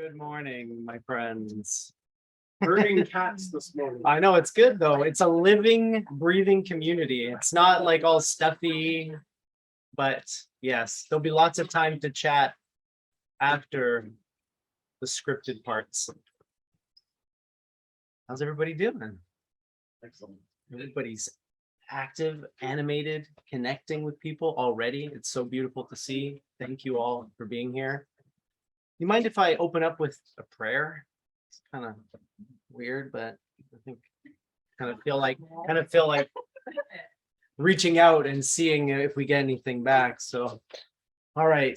Good morning, my friends. Herding cats this morning. I know it's good though. It's a living, breathing community. It's not like all stuffy, but yes, there'll be lots of time to chat after the scripted parts. How's everybody doing? Excellent. Everybody's active, animated, connecting with people already. It's so beautiful to see. Thank you all for being here. You mind if I open up with a prayer? It's kind of weird, but I think kind of feel like reaching out and seeing if we get anything back. So, all right.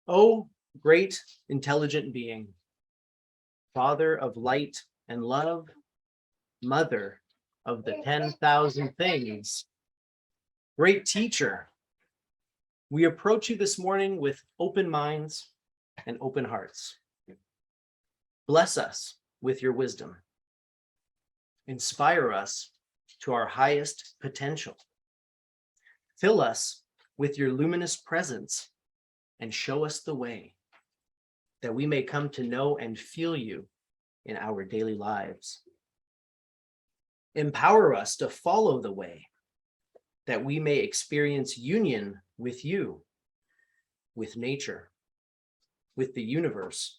Oh, great intelligent being, Father of light and love, Mother of the 10,000 things, great teacher. We approach you this morning with open minds and open hearts. Bless us with your wisdom. Inspire us to our highest potential. Fill us with your luminous presence and show us the way that we may come to know and feel you in our daily lives. Empower us to follow the way that we may experience union with you, with nature, with the universe,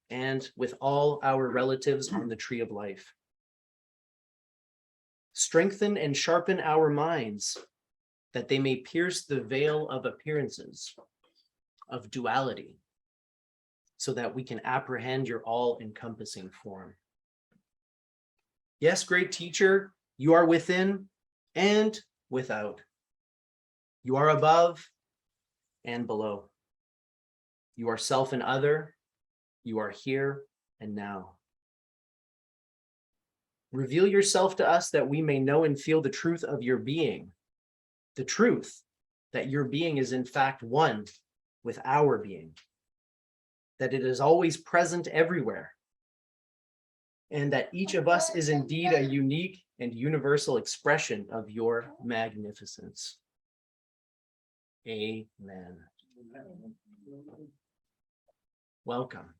and with all our relatives on the tree of life. Strengthen and sharpen our minds that they may pierce the veil of appearances, of duality, so that we can apprehend your all-encompassing form. Yes, great teacher, you are within and without. You are above and below. You are self and other. You are here and now. Reveal yourself to us that we may know and feel the truth of your being, the truth that your being is in fact one with our being, that it is always present everywhere, and that each of us is indeed a unique and universal expression of your magnificence. Amen. Welcome.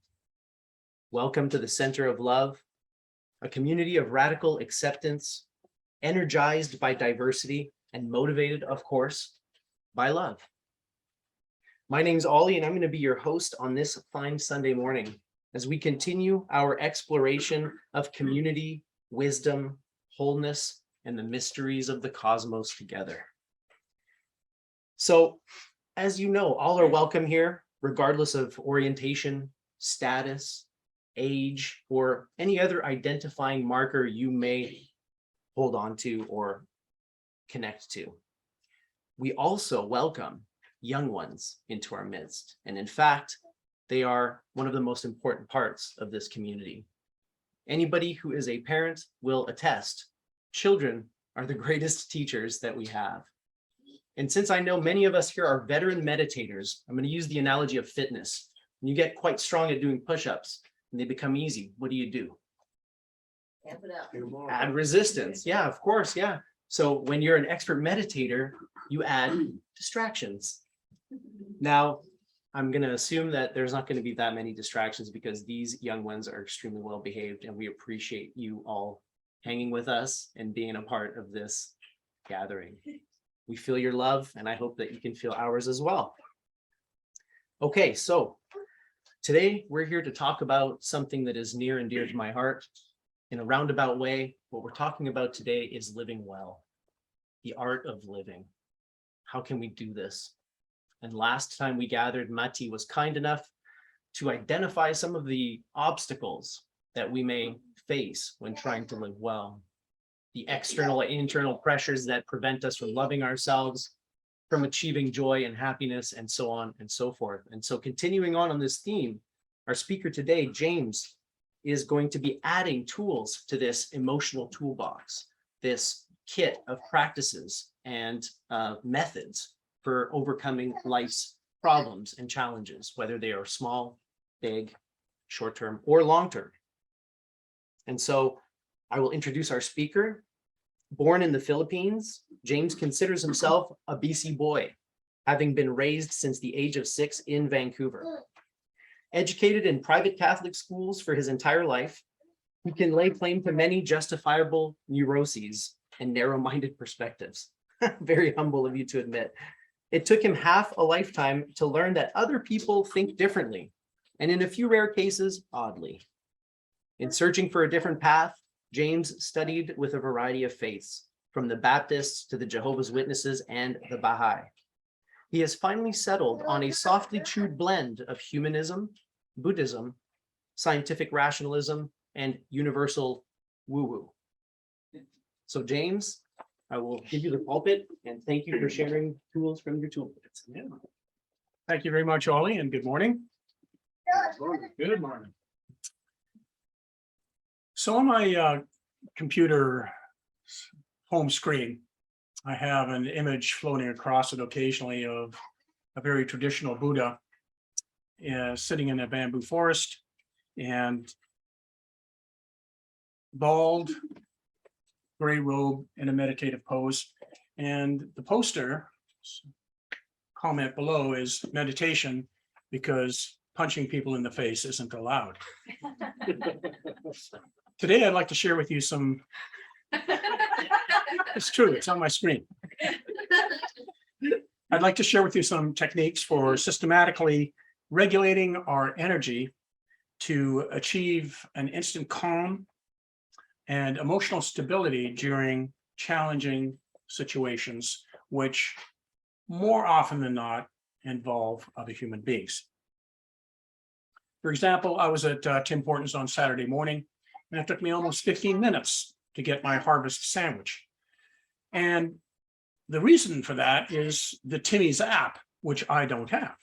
Welcome to the Center of Love, a community of radical acceptance, energized by diversity and motivated, of course, by love. My name's Ollie, and I'm going to be your host on this fine Sunday morning as we continue our exploration of community, wisdom, wholeness, and the mysteries of the cosmos together. So, as you know, all are welcome here, regardless of orientation, status, age, or any other identifying marker you may hold on to or connect to. We also welcome young ones into our midst. And in fact, they are one of the most important parts of this community. Anybody who is a parent will attest, children are the greatest teachers that we have. And since I know many of us here are veteran meditators, I'm going to use the analogy of fitness. When you get quite strong at doing push-ups and they become easy, what do? Amp it up. Add resistance. Yeah, of course. Yeah. So when you're an expert meditator, you add distractions. Now, I'm going to assume that there's not going to be that many distractions because these young ones are extremely well behaved, and we appreciate you all hanging with us and being a part of this gathering. We feel your love, and I hope that you can feel ours as well. Okay, so today we're here to talk about something that is near and dear to my heart. In a roundabout way, what we're talking about today is living well, the art of living. How can we do this? And last time we gathered, Mati was kind enough to identify some of the obstacles that we may face when trying to live well. The external and internal pressures that prevent us from loving ourselves, from achieving joy and happiness, and so on and so forth. And so continuing on this theme, our speaker today, James, is going to be adding tools to this emotional toolbox, this kit of practices and methods for overcoming life's problems and challenges, whether they are small, big, short-term, or long-term. And so I will introduce our speaker. Born in the Philippines, James considers himself a BC boy. having been raised since the age of 6 in Vancouver. Educated in private Catholic schools for his entire life, he can lay claim to many justifiable neuroses and narrow-minded perspectives. Very humble of you to admit. It took him half a lifetime to learn that other people think differently, and in a few rare cases, oddly. In searching for a different path, James studied with a variety of faiths, from the Baptists to the Jehovah's Witnesses and the Bahai. He has finally settled on a softly chewed blend of humanism, Buddhism, scientific rationalism, and universal WooWoo. So James, I will give you the pulpit and thank you for sharing tools from your toolkit. Yeah. Thank you very much, Ollie, and good morning. Good morning. So on my computer home screen, I have an image floating across it occasionally of a very traditional Buddha sitting in a bamboo forest, and bald, gray robe in a meditative pose. And the poster comment below is meditation because punching people in the face isn't allowed. Today, I'd like to share with you some, it's true, it's on my screen. I'd like to share with you some techniques for systematically regulating our energy to achieve an instant calm and emotional stability during challenging situations, which more often than not involve other human beings. For example, I was at Tim Hortons on Saturday morning, and it took me almost 15 minutes to get my harvest sandwich. And the reason for that is the Timmy's app, which I don't have.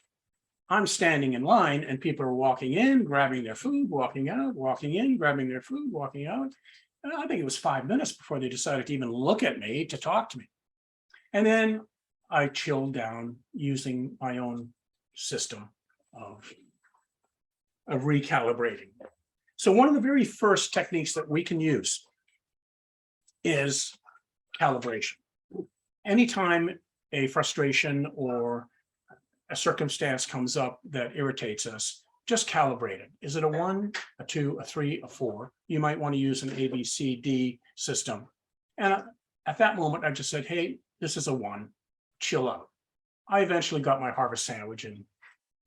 I'm standing in line and people are walking in, grabbing their food, walking out, walking in, grabbing their food, walking out. And I think it was 5 minutes before they decided to even look at me to talk to me. And then I chilled down using my own system of recalibrating. So one of the very first techniques that we can use is calibration. Anytime a frustration or a circumstance comes up that irritates us, just calibrate it. Is it a 1, a 2, a 3, a 4? You might want to use an ABCD system. And at that moment, I just said, hey, this is a 1, chill out. I eventually got my harvest sandwich in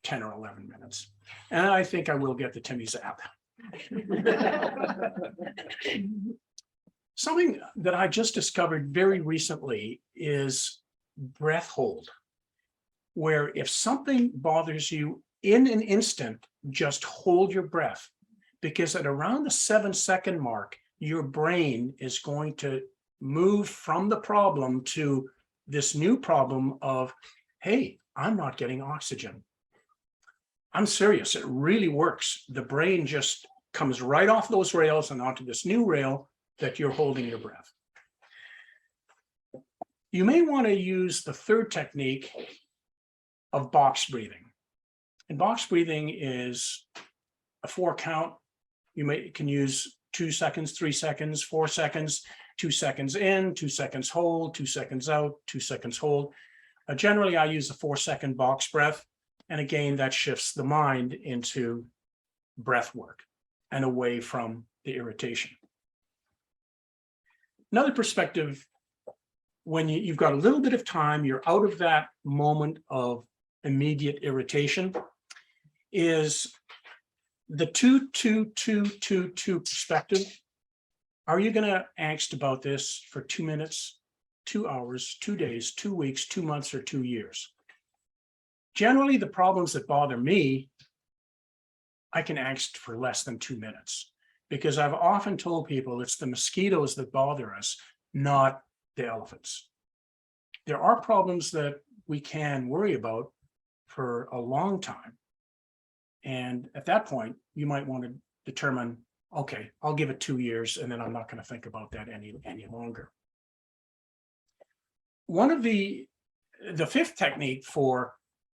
10 or 11 minutes. And I think I will get the Timmy's app. Something that I just discovered very recently is breath hold, where if something bothers you in an instant, just hold your breath, because at around the 7-second mark, your brain is going to move from the problem to this new problem of, hey, I'm not getting oxygen. I'm serious, it really works. The brain just comes right off those rails and onto this new rail that you're holding your breath. You may want to use the third technique of box breathing. And box breathing is a 4 count. You can use 2 seconds, 3 seconds, 4 seconds, 2 seconds in, 2 seconds hold, 2 seconds out, 2 seconds hold. Generally, I use a 4-second box breath. And again, that shifts the mind into breath work and away from the irritation. Another perspective, when you've got a little bit of time, you're out of that moment of immediate irritation, is the 2-2-2-2-2 perspective. Are you going to angst about this for 2 minutes, 2 hours, 2 days, 2 weeks, 2 months, or 2 years? Generally, the problems that bother me, I can angst for less than 2 minutes, because I've often told people it's the mosquitoes that bother us, not the elephants. There are problems that we can worry about for a long time. And at that point, you might want to determine, okay, I'll give it 2 years and then I'm not going to think about that any longer. One of the fifth technique for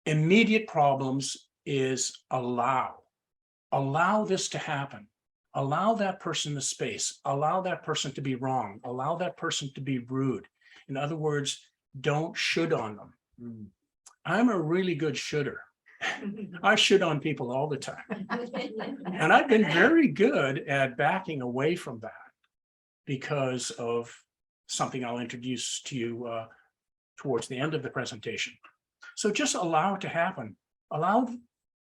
immediate problems is allow. Allow this to happen. Allow that person the space. Allow that person to be wrong. Allow that person to be rude. In other words, don't should on them. I'm a really good shooter. I shoot on people all the time. And I've been very good at backing away from that because of something I'll introduce to you towards the end of the presentation. So just allow it to happen. Allow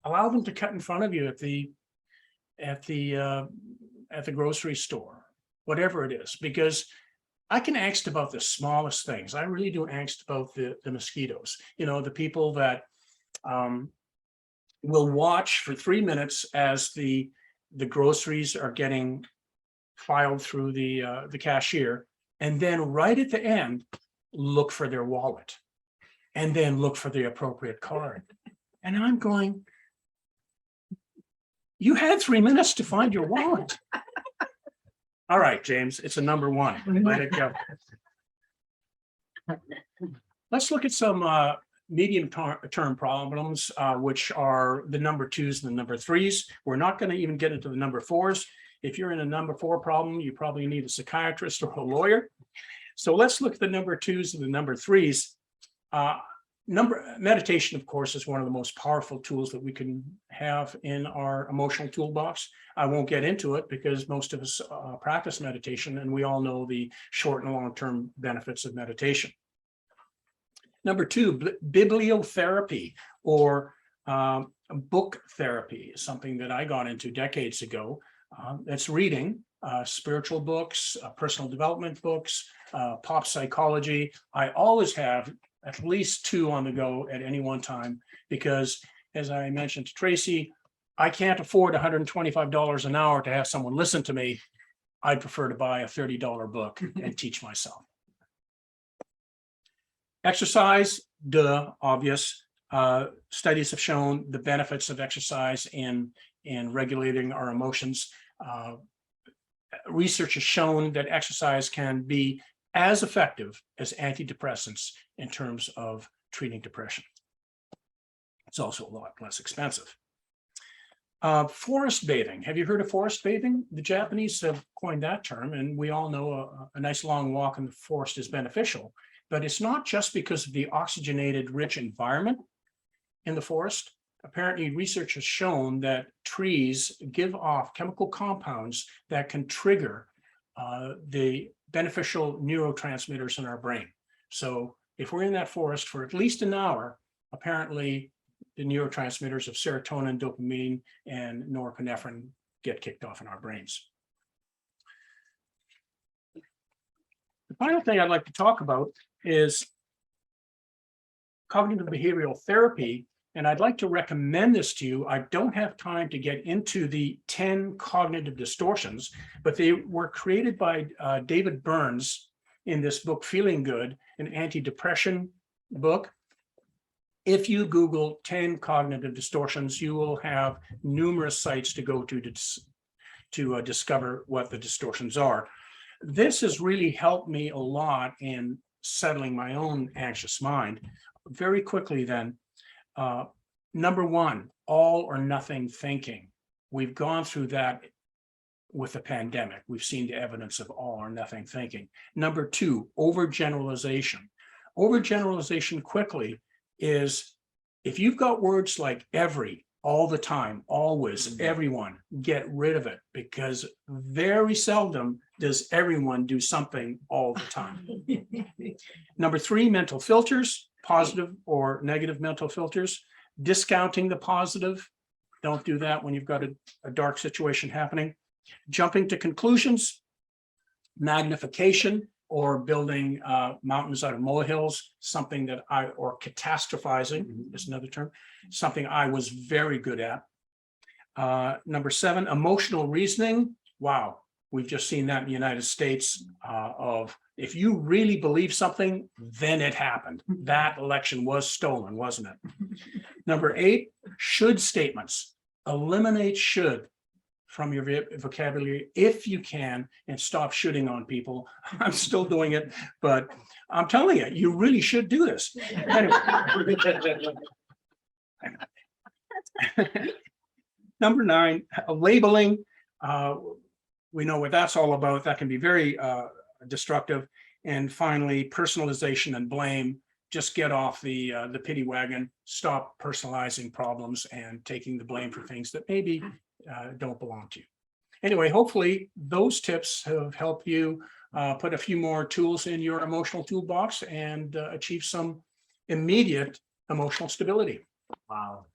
them to cut in front of you at the grocery store, whatever it is, because I can angst about the smallest things. I really do angst about the mosquitoes. You know, the people that will watch for 3 minutes as the groceries are getting filed through the cashier, and then right at the end, look for their wallet, and then look for the appropriate card. And I'm going, you had 3 minutes to find your wallet. All right, James, it's a number one. Let it go. Let's look at some medium-term problems, which are the number twos and the number threes. We're not going to even get into the number fours. If you're in a number four problem, you probably need a psychiatrist or a lawyer. So let's look at the number twos and the number threes. Meditation, of course, is one of the most powerful tools that we can have in our emotional toolbox. I won't get into it because most of us practice meditation, and we all know the short and long-term benefits of meditation. Number two, bibliotherapy or book therapy is something that I got into decades ago. It's reading spiritual books, personal development books, pop psychology. I always have at least two on the go at any one time because, as I mentioned to Tracy, I can't afford $125 an hour to have someone listen to me. I'd prefer to buy a $30 book and teach myself. Exercise, obvious. Studies have shown the benefits of exercise in regulating our emotions. Research has shown that exercise can be as effective as antidepressants in terms of treating depression. It's also a lot less expensive. Forest bathing. Have you heard of forest bathing? The Japanese have coined that term, and we all know a nice long walk in the forest is beneficial. But it's not just because of the oxygenated, rich environment in the forest. Apparently, research has shown that trees give off chemical compounds that can trigger the beneficial neurotransmitters in our brain. So if we're in that forest for at least an hour, apparently the neurotransmitters of serotonin, dopamine, and norepinephrine get kicked off in our brains. The final thing I'd like to talk about is cognitive behavioral therapy. And I'd like to recommend this to you. I don't have time to get into the 10 cognitive distortions, but they were created by David Burns in this book, Feeling Good, an anti-depression book. If you Google 10 cognitive distortions, you will have numerous sites to go to discover what the distortions are. This has really helped me a lot in settling my own anxious mind. Very quickly then, number one, all or nothing thinking. We've gone through that with the pandemic. We've seen the evidence of all or nothing thinking. Number two, overgeneralization. Overgeneralization quickly is if you've got words like every, all the time, always, everyone, get rid of it because very seldom does everyone do something all the time. Number three, mental filters. Positive or negative mental filters, discounting the positive. Don't do that when you've got a dark situation happening. Jumping to conclusions, magnification or building mountains out of molehills, something that or catastrophizing is another term, something I was very good at. Number seven, emotional reasoning. Wow, we've just seen that in the United States of if you really believe something, then it happened. That election was stolen, wasn't it? Number eight, should statements. Eliminate should from your vocabulary if you can and stop shooting on people. I'm still doing it, but I'm telling you, you really should do this. Anyway. Number nine, labeling. We know what that's all about. That can be very destructive. And finally, personalization and blame just get off the pity wagon, stop personalizing problems and taking the blame for things that maybe don't belong to you. Anyway, hopefully those tips have helped you put a few more tools in your emotional toolbox and achieve some immediate emotional stability. Wow.